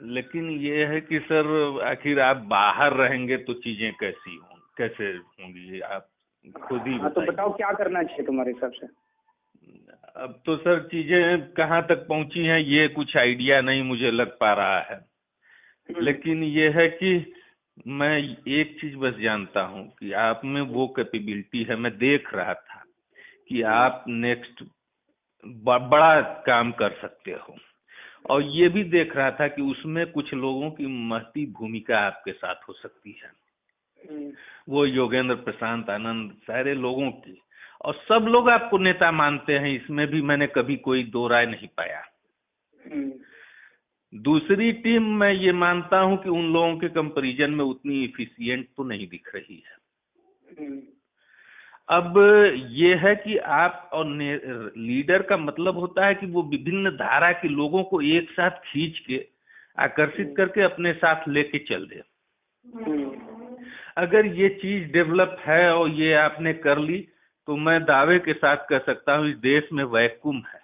लेकिन ये है कि सर आखिर आप बाहर रहेंगे तो चीजें कैसे होंगी, आप खुद ही हाँ तो बताइए। बताओ क्या करना चाहिए तुम्हारे हिसाब से। अब तो सर चीजें कहाँ तक पहुंची हैं ये कुछ आइडिया नहीं मुझे लग पा रहा है, लेकिन ये है कि मैं एक चीज बस जानता हूँ कि आप में वो कैपेबिलिटी है। मैं देख रहा था कि आप नेक्स्ट बड़ा काम कर सकते हो, और ये भी देख रहा था कि उसमें कुछ लोगों की महती भूमिका आपके साथ हो सकती है। वो योगेंद्र, प्रशांत, आनंद, सारे लोगों की, और सब लोग आपको नेता मानते हैं, इसमें भी मैंने कभी कोई दो राय नहीं पाया। दूसरी टीम मैं ये मानता हूं कि उन लोगों के कंपैरिजन में उतनी इफिशिएंट तो नहीं दिख रही है। अब ये है कि आप और लीडर का मतलब होता है कि वो विभिन्न धारा के लोगों को एक साथ खींच के आकर्षित करके अपने साथ लेके चल दे। अगर ये चीज डेवलप है और ये आपने कर ली तो मैं दावे के साथ कह सकता हूँ इस देश में वैक्यूम है।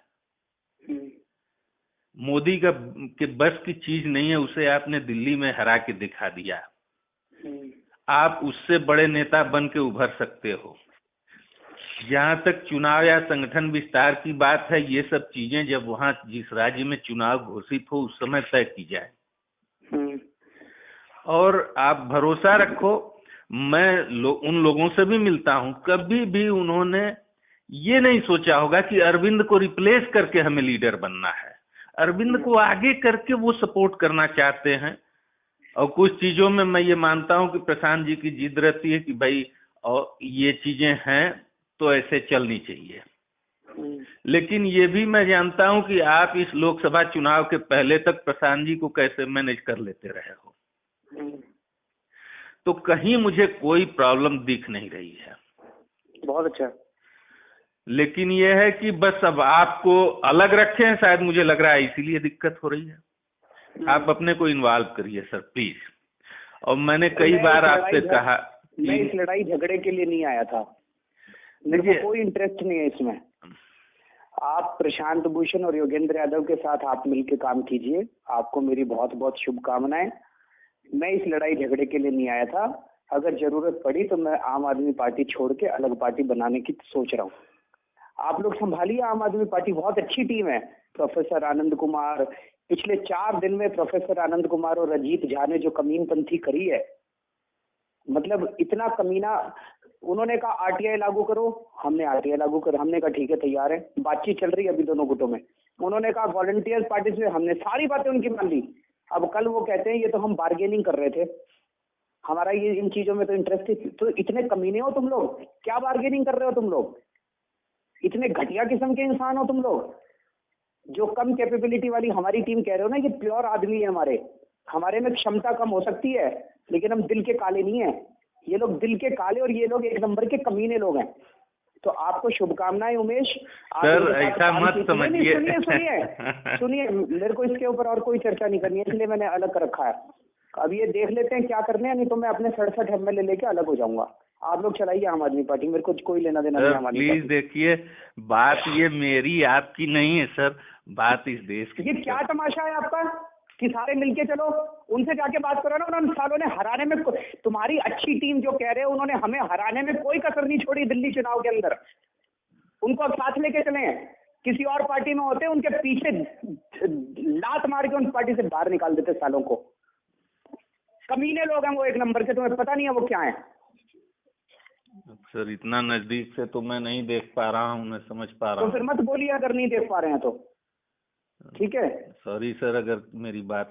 मोदी के बस की चीज नहीं है, उसे आपने दिल्ली में हरा के दिखा दिया। आप उससे बड़े नेता बन के उभर सकते हो। जहां तक चुनाव या संगठन विस्तार की बात है, ये सब चीजें जब वहां जिस राज्य में चुनाव घोषित हो उस समय तय की जाए। और आप भरोसा रखो, मैं उन लोगों से भी मिलता हूं, कभी भी उन्होंने ये नहीं सोचा होगा कि अरविंद को रिप्लेस करके हमें लीडर बनना है। अरविंद को आगे करके वो सपोर्ट करना चाहते हैं। और कुछ चीजों में मैं ये मानता हूं कि प्रशांत जी की जिद रहती है कि भाई और ये चीजें हैं तो ऐसे चलनी चाहिए। लेकिन ये भी मैं जानता हूं कि आप इस लोकसभा चुनाव के पहले तक प्रशांत जी को कैसे मैनेज कर लेते रहे हो, तो कहीं मुझे कोई प्रॉब्लम दिख नहीं रही है। बहुत अच्छा। लेकिन ये है कि बस अब आपको अलग रखे हैं, शायद मुझे लग रहा है इसीलिए दिक्कत हो रही है। आप अपने को इन्वॉल्व करिए सर प्लीज। और मैंने कई बार आपसे कहा मैं इस लड़ाई झगड़े के लिए नहीं आया था, मेरे को कोई इंटरेस्ट नहीं है इसमें। आप प्रशांत भूषण और योगेंद्र यादव के साथ आप मिलकर काम कीजिए, आपको मेरी बहुत बहुत शुभकामनाएं। मैं इस लड़ाई झगड़े के लिए नहीं आया था। अगर जरूरत पड़ी तो मैं आम आदमी पार्टी छोड़ के अलग पार्टी बनाने की सोच रहा हूँ। आप लोग संभालिए आम आदमी पार्टी, बहुत अच्छी टीम है। प्रोफेसर आनंद कुमार, पिछले 4 दिन में प्रोफेसर आनंद कुमार और अजीत झा ने जो कमीनपंथी करी है, मतलब इतना कमीना। उन्होंने कहा आरटीआई लागू करो, हमने आरटीआई लागू कर, हमने कहा ठीक है तैयार है, बातचीत चल रही है अभी दोनों गुटों में। उन्होंने कहा वॉलंटियर्स पार्टी से, हमने सारी बातें उनकी मान ली। अब कल वो कहते हैं ये तो हम बार्गेनिंग कर रहे थे, हमारा ये इन चीजों में तो इंटरेस्ट है। तो इतने कमीने हो तुम लोग, क्या बार्गेनिंग कर रहे हो तुम लोग? इतने घटिया किस्म के इंसान हो तुम लोग। जो कम कैपेबिलिटी वाली हमारी टीम कह रहे हो ना, ये प्योर आदमी है हमारे में क्षमता कम हो सकती है, लेकिन हम दिल के काले नहीं है। ये लोग दिल के काले और ये लोग एक नंबर के कमीने लोग हैं। तो आपको शुभकामनाएं उमेश। सर ऐसा मत समझिए। सुनिए, मेरे को इसके ऊपर और कोई चर्चा नहीं करनी है, इसलिए मैंने अलग कर रखा है। अब ये देख लेते हैं क्या करने हैं, नहीं तो मैं अपने 67 MLA लेके अलग हो जाऊंगा। आप लोग चलाइए आम आदमी पार्टी, मेरे को कोई लेना देना नहीं है। प्लीज देखिए, बात ये मेरी आपकी नहीं है सर, बात इस देश की। ये क्या तमाशा है आपका कि सारे मिलके चलो? उनसे जाके बात करो ना, उन सालों ने हराने में, तुम्हारी अच्छी टीम जो कह रहे हो उन्होंने हमें हराने में कोई कसर नहीं छोड़ी दिल्ली चुनाव के अंदर। उनको अब साथ लेके चले। किसी और पार्टी में होते उनके पीछे लात मार के उन पार्टी से बाहर निकाल देते सालों को। कमीने लोग हैं वो एक नंबर के, तुम्हें पता नहीं है वो क्या है। सर इतना नजदीक से तो मैं नहीं देख पा रहा हूँ, मैं समझ पा रहा हूँ। तो फिर मत बोलिए अगर नहीं देख पा रहे हैं तो, ठीक है। सॉरी सर अगर मेरी बात